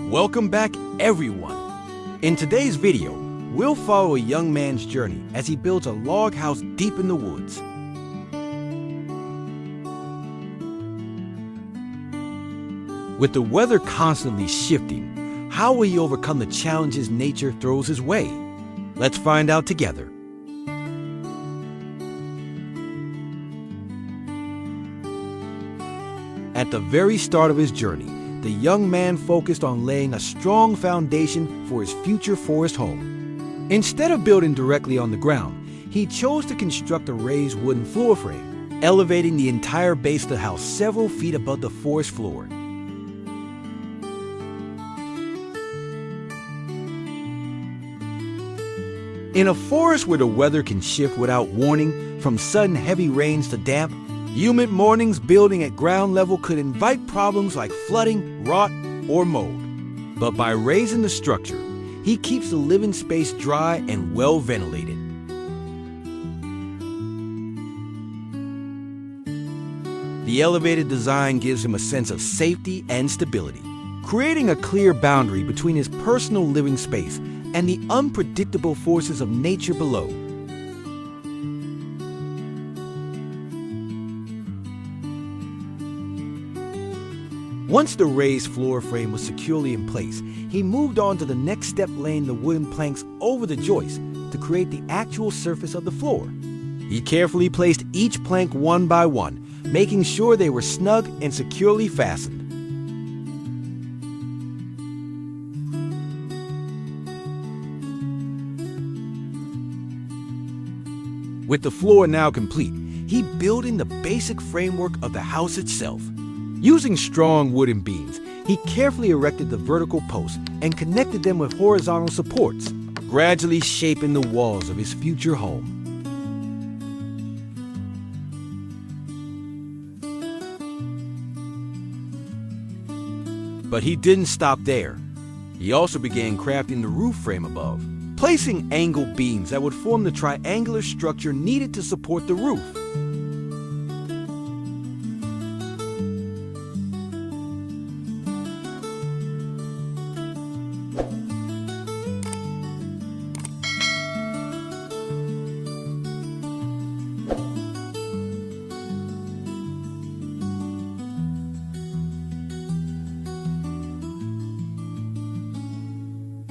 Welcome back, everyone. In today's video, we'll follow a young man's journey as he builds a log house deep in the woods. With the weather constantly shifting, how will he overcome the challenges nature throws his way? Let's find out together. At the very start of his journey, the young man focused on laying a strong foundation for his future forest home. Instead of building directly on the ground, he chose to construct a raised wooden floor frame, elevating the entire base of the house several feet above the forest floor. In a forest where the weather can shift without warning, from sudden heavy rains to damp, humid mornings, building at ground level could invite problems like flooding, rot, or mold. But by raising the structure, he keeps the living space dry and well ventilated. The elevated design gives him a sense of safety and stability, creating a clear boundary between his personal living space and the unpredictable forces of nature below. Once the raised floor frame was securely in place, he moved on to the next step, laying the wooden planks over the joists to create the actual surface of the floor. He carefully placed each plank one by one, making sure they were snug and securely fastened. With the floor now complete, he built in the basic framework of the house itself. Using strong wooden beams, he carefully erected the vertical posts and connected them with horizontal supports, gradually shaping the walls of his future home. But he didn't stop there. He also began crafting the roof frame above, placing angled beams that would form the triangular structure needed to support the roof.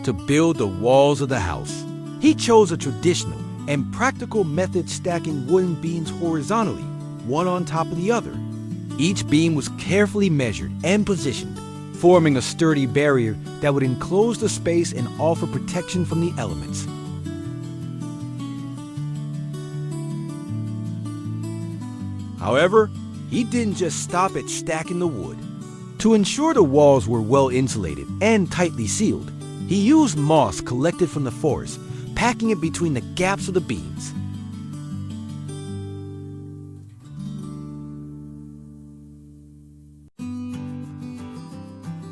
To build the walls of the house, he chose a traditional and practical method, stacking wooden beams horizontally, one on top of the other. Each beam was carefully measured and positioned, forming a sturdy barrier that would enclose the space and offer protection from the elements. However, he didn't just stop at stacking the wood. To ensure the walls were well insulated and tightly sealed, he used moss collected from the forest, packing it between the gaps of the beams.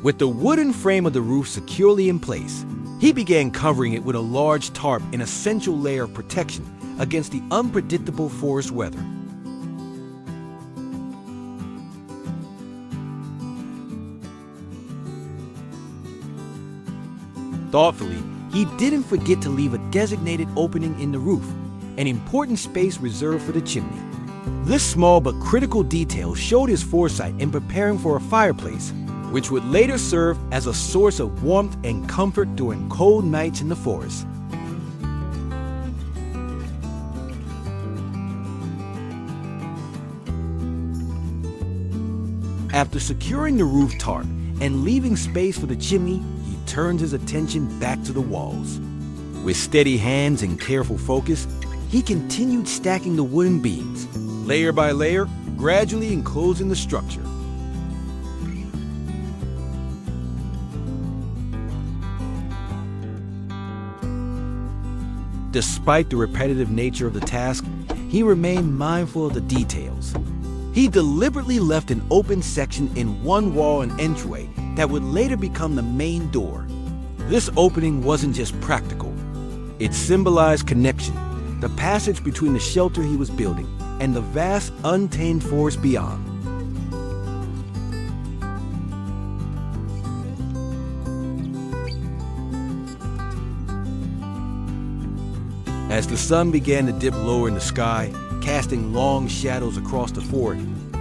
With the wooden frame of the roof securely in place, he began covering it with a large tarp, an essential layer of protection against the unpredictable forest weather. Thoughtfully, he didn't forget to leave a designated opening in the roof, an important space reserved for the chimney. This small but critical detail showed his foresight in preparing for a fireplace, which would later serve as a source of warmth and comfort during cold nights in the forest. After securing the roof tarp and leaving space for the chimney, he turned his attention back to the walls. With steady hands and careful focus, he continued stacking the wooden beams, layer by layer, gradually enclosing the structure. Despite the repetitive nature of the task, he remained mindful of the details. He deliberately left an open section in one wall and entryway that would later become the main door. This opening wasn't just practical. It symbolized connection, the passage between the shelter he was building and the vast, untamed forest beyond. As the sun began to dip lower in the sky, casting long shadows across the fort,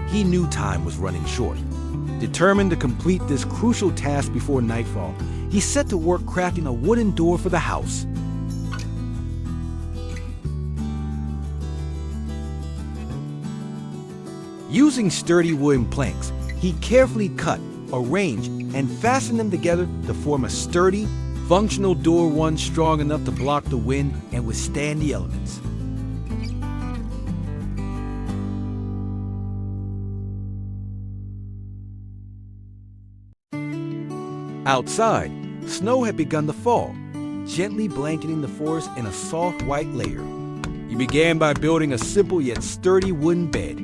he knew time was running short. Determined to complete this crucial task before nightfall, he set to work crafting a wooden door for the house. Using sturdy wooden planks, he carefully cut, arranged, and fastened them together to form a sturdy, functional door, one strong enough to block the wind and withstand the elements. Outside, snow had begun to fall, gently blanketing the forest in a soft white layer. He began by building a simple yet sturdy wooden bed.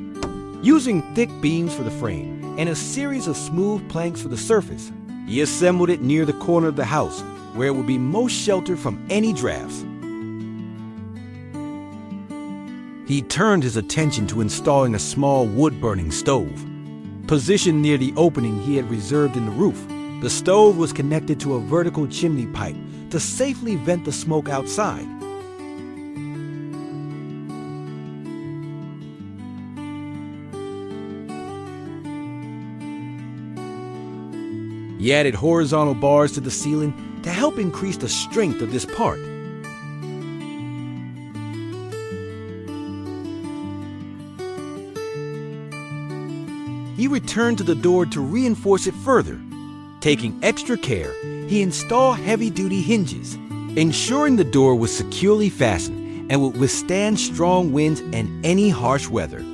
Using thick beams for the frame and a series of smooth planks for the surface, he assembled it near the corner of the house, where it would be most sheltered from any drafts. He turned his attention to installing a small wood-burning stove. Positioned near the opening he had reserved in the roof, the stove was connected to a vertical chimney pipe to safely vent the smoke outside. He added horizontal bars to the ceiling to help increase the strength of this part. He returned to the door to reinforce it further. Taking extra care, he installed heavy-duty hinges, ensuring the door was securely fastened and would withstand strong winds and any harsh weather.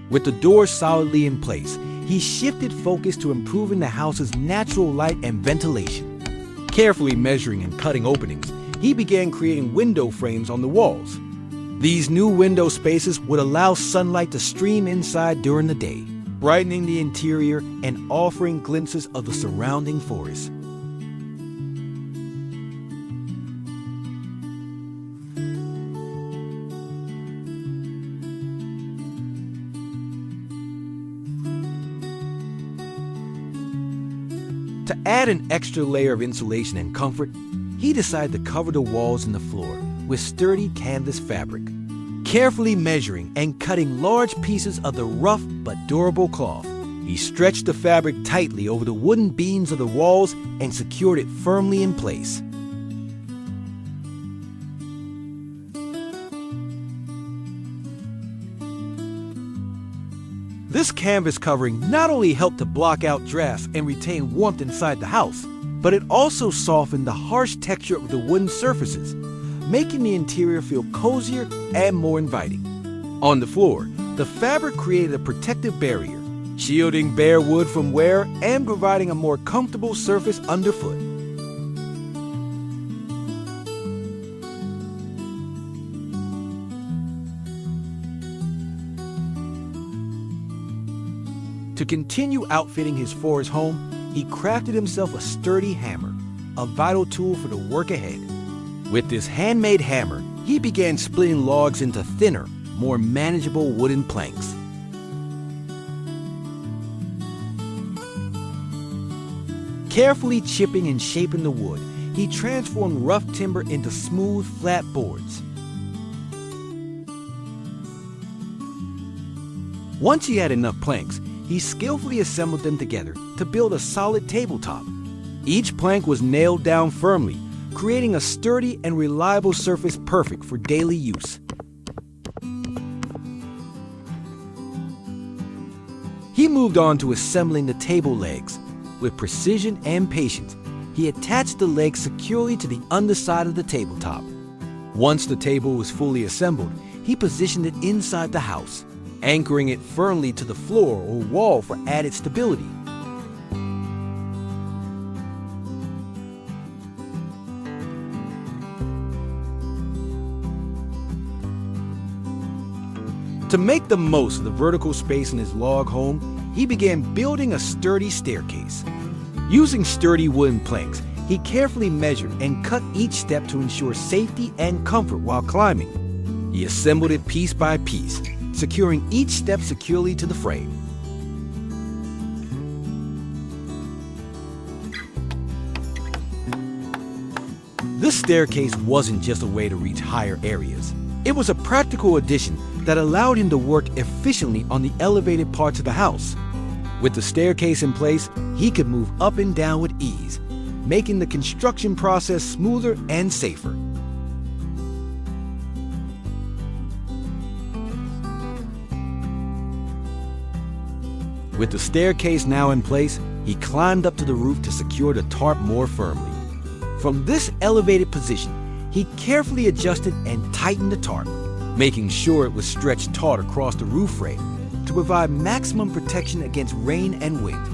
With the door solidly in place, he shifted focus to improving the house's natural light and ventilation. Carefully measuring and cutting openings, he began creating window frames on the walls. These new window spaces would allow sunlight to stream inside during the day, brightening the interior and offering glimpses of the surrounding forest. To add an extra layer of insulation and comfort, he decided to cover the walls and the floor with sturdy canvas fabric. Carefully measuring and cutting large pieces of the rough but durable cloth, he stretched the fabric tightly over the wooden beams of the walls and secured it firmly in place. This canvas covering not only helped to block out drafts and retain warmth inside the house, but it also softened the harsh texture of the wooden surfaces, making the interior feel cozier and more inviting. On the floor, the fabric created a protective barrier, shielding bare wood from wear and providing a more comfortable surface underfoot. To continue outfitting his forest home, he crafted himself a sturdy hammer, a vital tool for the work ahead. With this handmade hammer, he began splitting logs into thinner, more manageable wooden planks. Carefully chipping and shaping the wood, he transformed rough timber into smooth, flat boards. Once he had enough planks, he skillfully assembled them together to build a solid tabletop. Each plank was nailed down firmly, creating a sturdy and reliable surface perfect for daily use. He moved on to assembling the table legs. With precision and patience, he attached the legs securely to the underside of the tabletop. Once the table was fully assembled, he positioned it inside the house, anchoring it firmly to the floor or wall for added stability. To make the most of the vertical space in his log home, he began building a sturdy staircase. Using sturdy wooden planks, he carefully measured and cut each step to ensure safety and comfort while climbing. He assembled it piece by piece, securing each step securely to the frame. staircase wasn't just a way to reach higher areas. It was a practical addition that allowed him to work efficiently on the elevated parts of the house. With the staircase in place, he could move up and down with ease, making the construction process smoother and safer. With the staircase now in place, he climbed up to the roof to secure the tarp more firmly. From this elevated position, he carefully adjusted and tightened the tarp, making sure it was stretched taut across the roof frame to provide maximum protection against rain and wind.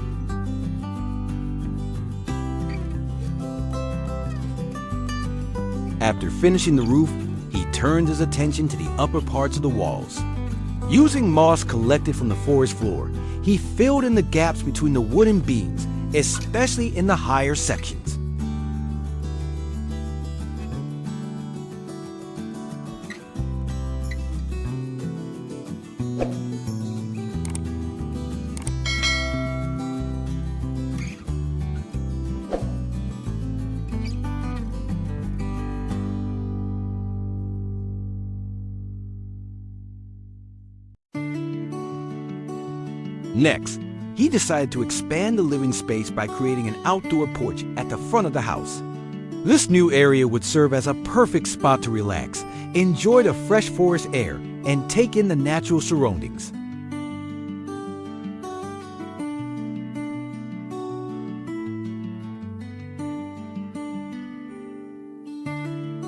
After finishing the roof, he turned his attention to the upper parts of the walls. Using moss collected from the forest floor, he filled in the gaps between the wooden beams, especially in the higher sections. Next, he decided to expand the living space by creating an outdoor porch at the front of the house. This new area would serve as a perfect spot to relax, enjoy the fresh forest air, and take in the natural surroundings.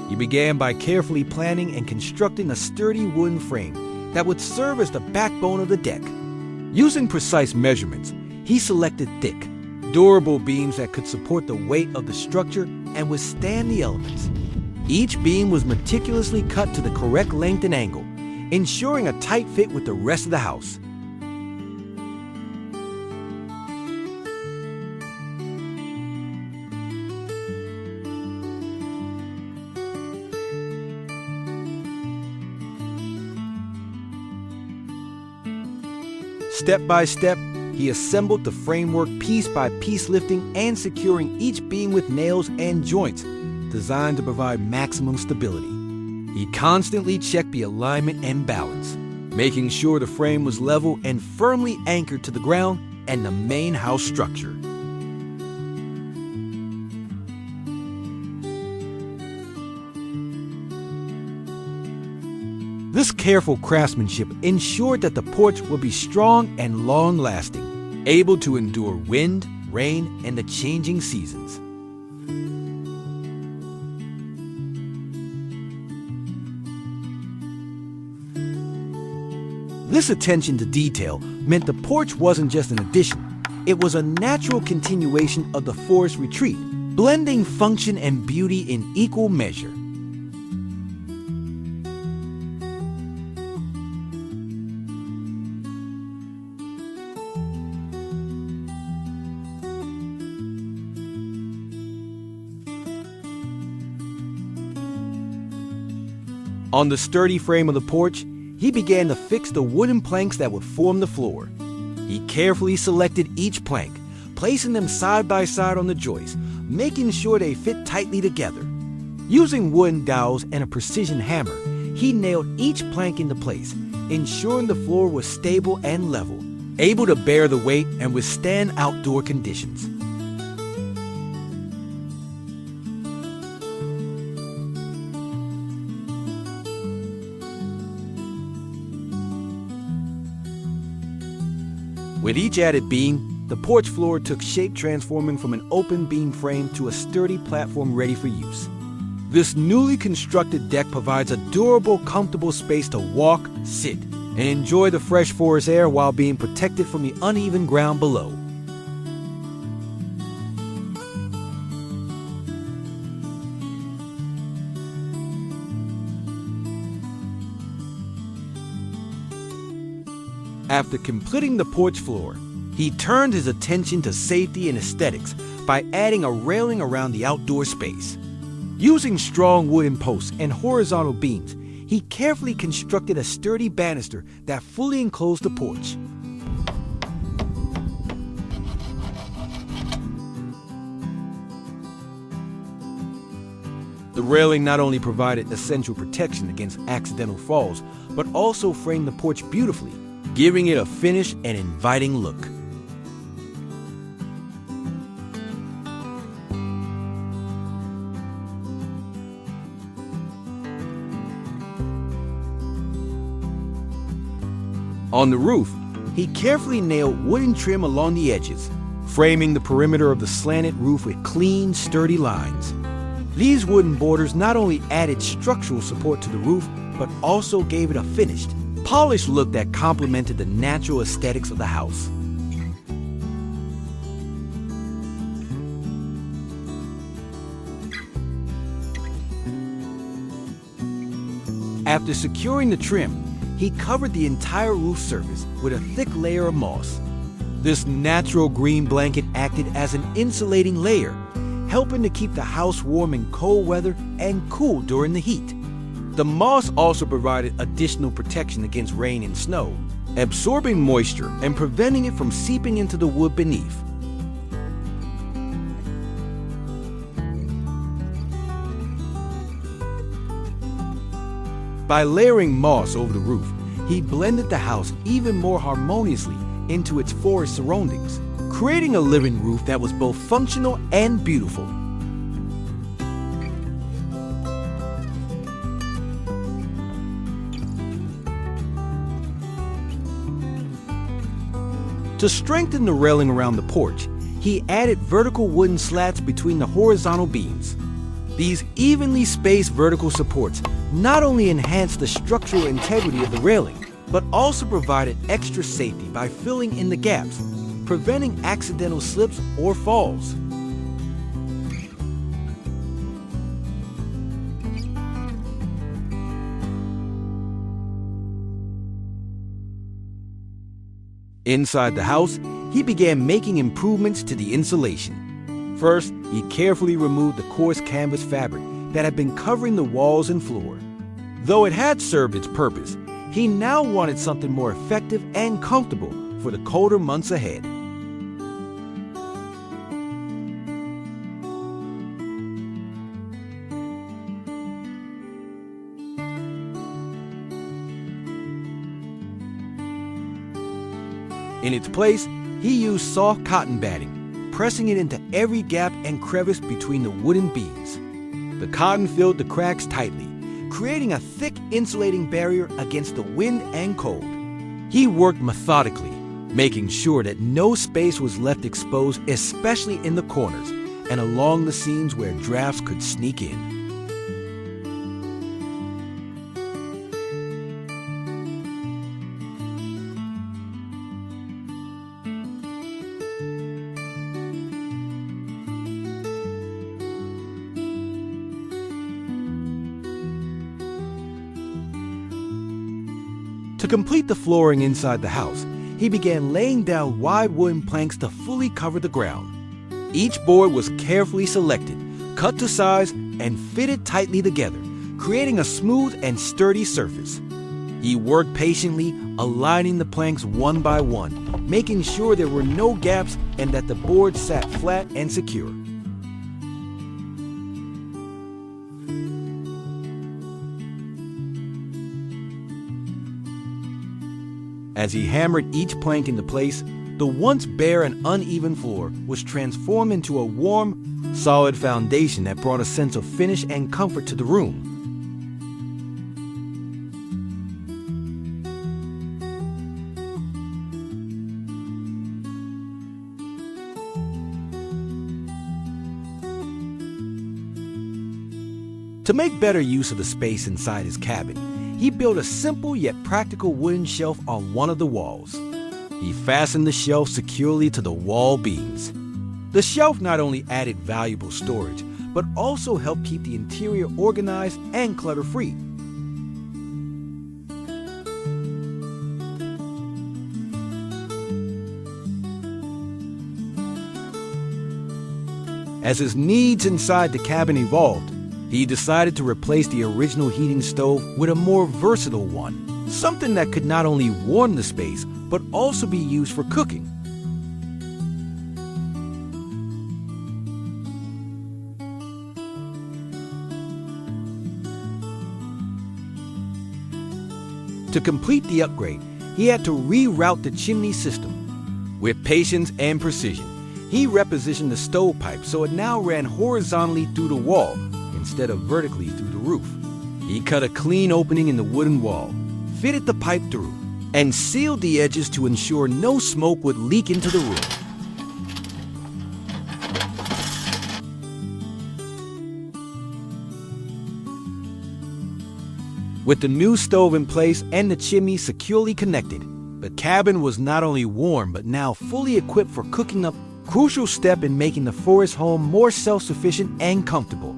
He began by carefully planning and constructing a sturdy wooden frame that would serve as the backbone of the deck. Using precise measurements, he selected thick, durable beams that could support the weight of the structure and withstand the elements. Each beam was meticulously cut to the correct length and angle, ensuring a tight fit with the rest of the house. Step by step, he assembled the framework piece by piece, lifting and securing each beam with nails and joints designed to provide maximum stability. He constantly checked the alignment and balance, making sure the frame was level and firmly anchored to the ground and the main house structure. This careful craftsmanship ensured that the porch would be strong and long-lasting, able to endure wind, rain, and the changing seasons. This attention to detail meant the porch wasn't just an addition, it was a natural continuation of the forest retreat, blending function and beauty in equal measure. On the sturdy frame of the porch, he began to fix the wooden planks that would form the floor. He carefully selected each plank, placing them side by side on the joist, making sure they fit tightly together. Using wooden dowels and a precision hammer, he nailed each plank into place, ensuring the floor was stable and level, able to bear the weight and withstand outdoor conditions. With each added beam, the porch floor took shape, transforming from an open beam frame to a sturdy platform ready for use. This newly constructed deck provides a durable, comfortable space to walk, sit, and enjoy the fresh forest air while being protected from the uneven ground below. After completing the porch floor, he turned his attention to safety and aesthetics by adding a railing around the outdoor space. Using strong wooden posts and horizontal beams, he carefully constructed a sturdy banister that fully enclosed the porch. The railing not only provided essential protection against accidental falls, but also framed the porch beautifully, giving it a finished and inviting look. On the roof, he carefully nailed wooden trim along the edges, framing the perimeter of the slanted roof with clean, sturdy lines. These wooden borders not only added structural support to the roof, but also gave it a finished, polished look that complemented the natural aesthetics of the house. After securing the trim, he covered the entire roof surface with a thick layer of moss. This natural green blanket acted as an insulating layer, helping to keep the house warm in cold weather and cool during the heat. The moss also provided additional protection against rain and snow, absorbing moisture and preventing it from seeping into the wood beneath. By layering moss over the roof, he blended the house even more harmoniously into its forest surroundings, creating a living roof that was both functional and beautiful. To strengthen the railing around the porch, he added vertical wooden slats between the horizontal beams. These evenly spaced vertical supports not only enhanced the structural integrity of the railing, but also provided extra safety by filling in the gaps, preventing accidental slips or falls. Inside the house, he began making improvements to the insulation. First, he carefully removed the coarse canvas fabric that had been covering the walls and floor. Though it had served its purpose, he now wanted something more effective and comfortable for the colder months ahead. In its place, he used soft cotton batting, pressing it into every gap and crevice between the wooden beams. The cotton filled the cracks tightly, creating a thick insulating barrier against the wind and cold. He worked methodically, making sure that no space was left exposed, especially in the corners and along the seams where drafts could sneak in. To complete the flooring inside the house, he began laying down wide wooden planks to fully cover the ground. Each board was carefully selected, cut to size, and fitted tightly together, creating a smooth and sturdy surface. He worked patiently, aligning the planks one by one, making sure there were no gaps and that the boards sat flat and secure. As he hammered each plank into place, the once bare and uneven floor was transformed into a warm, solid foundation that brought a sense of finish and comfort to the room. To make better use of the space inside his cabin, he built a simple yet practical wooden shelf on one of the walls. He fastened the shelf securely to the wall beams. The shelf not only added valuable storage, but also helped keep the interior organized and clutter-free. As his needs inside the cabin evolved, he decided to replace the original heating stove with a more versatile one, something that could not only warm the space, but also be used for cooking. To complete the upgrade, he had to reroute the chimney system. With patience and precision, he repositioned the stovepipe so it now ran horizontally through the wall instead of vertically through the roof. He cut a clean opening in the wooden wall, fitted the pipe through, and sealed the edges to ensure no smoke would leak into the room. With the new stove in place and the chimney securely connected, the cabin was not only warm but now fully equipped for cooking up, a crucial step in making the forest home more self-sufficient and comfortable.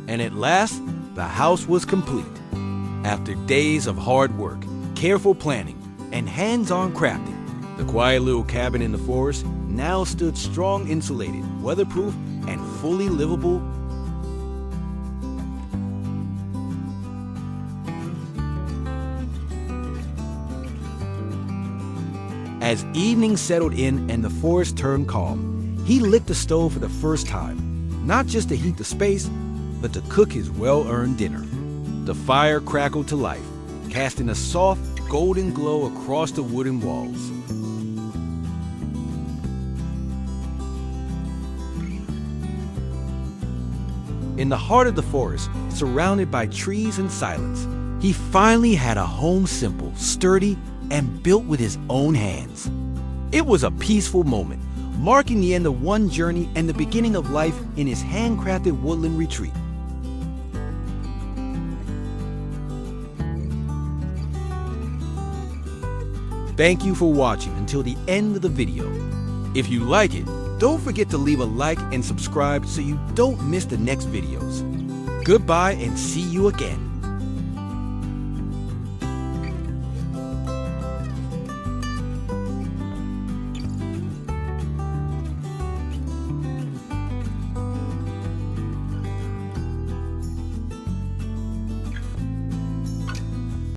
And at last, the house was complete. After days of hard work, careful planning, and hands-on crafting, the quiet little cabin in the forest now stood strong, insulated, weatherproof, and fully livable. As evening settled in and the forest turned calm, he lit the stove for the first time, not just to heat the space, but to cook his well-earned dinner. The fire crackled to life, casting a soft, golden glow across the wooden walls. In the heart of the forest, surrounded by trees and silence, he finally had a home simple, sturdy, and built with his own hands. It was a peaceful moment, marking the end of one journey and the beginning of life in his handcrafted woodland retreat. Thank you for watching until the end of the video. If you like it, don't forget to leave a like and subscribe so you don't miss the next videos. Goodbye and see you again.